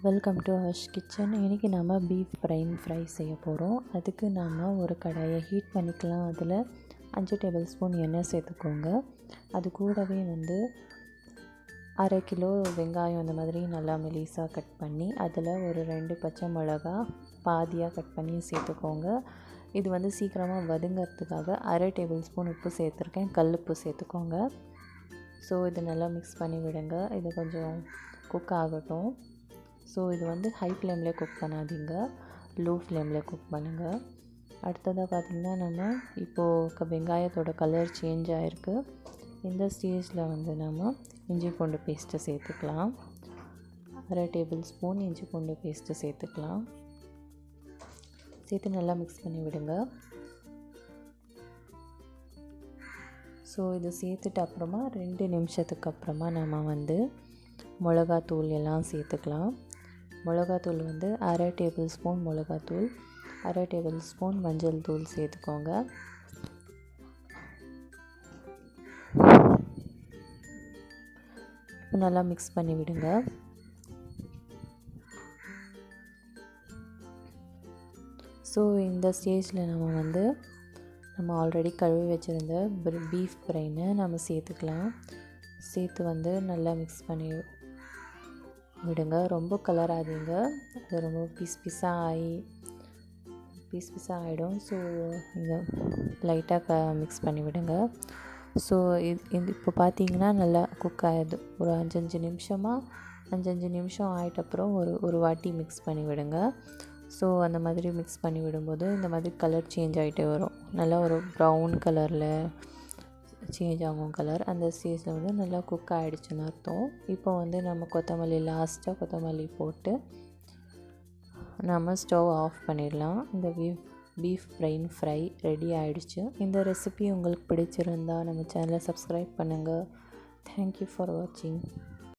Welcome to Harsh kitchen. இன்றைக்கி நம்ம beef brain fry செய்ய போகிறோம். அதுக்கு நம்ம ஒரு கடாயை ஹீட் பண்ணிக்கலாம். அதில் 5 டேபிள் ஸ்பூன் எண்ணெய் சேர்த்துக்கோங்க. அது கூடவே அரை கிலோ வெங்காயம் அந்த மாதிரி நல்லா மெலிசாக கட் பண்ணி, அதில் ஒரு 2 பச்சை மிளகா பாதியாக கட் பண்ணி சேர்த்துக்கோங்க. இது சீக்கிரமாக வதங்கிறதுக்காக அரை டேபிள் ஸ்பூன் உப்பு சேர்த்துருக்கேன். கல்லுப்பு சேர்த்துக்கோங்க. ஸோ இது நல்லா மிக்ஸ் பண்ணி விடுங்க. இது கொஞ்சம் குக் ஆகட்டும். ஸோ இது ஹை ஃப்ளேமில் குக் பண்ணாதீங்க, லோ ஃப்ளேமில் குக் பண்ணுங்கள். அடுத்ததாக பார்த்திங்கன்னா நம்ம இப்போது வெங்காயத்தோட கலர் சேஞ்ச் ஆகிருக்கு. இந்த ஸ்டேஜில் நம்ம இஞ்சி பூண்டு பேஸ்ட்டை சேர்த்துக்கலாம். அரை டேபிள் ஸ்பூன் இஞ்சி பூண்டு பேஸ்ட்டு சேர்த்துக்கலாம். சேர்த்து நல்லா மிக்ஸ் பண்ணி விடுங்க. ஸோ இது சேர்த்துட்டு அப்புறமா 2 நிமிஷத்துக்கு அப்புறமா நம்ம மிளகாத்தூள் எல்லாம் சேர்த்துக்கலாம். மிளகாத்தூள் அரை டேபிள் ஸ்பூன் மிளகாத்தூள், அரை டேபிள் ஸ்பூன் மஞ்சள் தூள் சேர்த்துக்கோங்க. நல்லா மிக்ஸ் பண்ணி விடுங்க. ஸோ இந்த ஸ்டேஜில் நம்ம ஆல்ரெடி கழுவி வச்சுருந்த பீஃப் பிரைனை நம்ம சேர்த்துக்கலாம். சேர்த்து நல்லா மிக்ஸ் பண்ணி விடுங்க. ரொம்ப கலராதீங்க, அது ரொம்ப பீஸ் பீஸாக ஆகிடும். ஸோ இந்த லைட்டாக மிக்ஸ் பண்ணி விடுங்க. ஸோ இப்போ பார்த்தீங்கன்னா நல்லா குக் ஆகிடுது. ஒரு 5 நிமிஷம் ஆகிட்டப்புறம் ஒரு வாட்டி மிக்ஸ் பண்ணி விடுங்க. ஸோ அந்த மாதிரி மிக்ஸ் பண்ணி விடும்போது இந்த மாதிரி கலர் சேஞ்ச் ஆகிட்டே வரும். நல்லா ஒரு ப்ரௌன் கலரில் சேஞ்ச் ஆகும் கலர். அந்த ஸ்டேஜில் நல்லா குக் ஆகிடுச்சுன்னு அர்த்தம். இப்போ நம்ம லாஸ்ட்டாக கொத்தமல்லி போட்டு நம்ம ஸ்டவ் ஆஃப் பண்ணிடலாம். இந்த பீஃப் பிரைன் ஃப்ரை ரெடி ஆகிடுச்சு. இந்த ரெசிபி உங்களுக்கு பிடிச்சிருந்தா நம்ம சேனலை சப்ஸ்கிரைப் பண்ணுங்கள். தேங்க்யூ ஃபார் வாட்சிங்.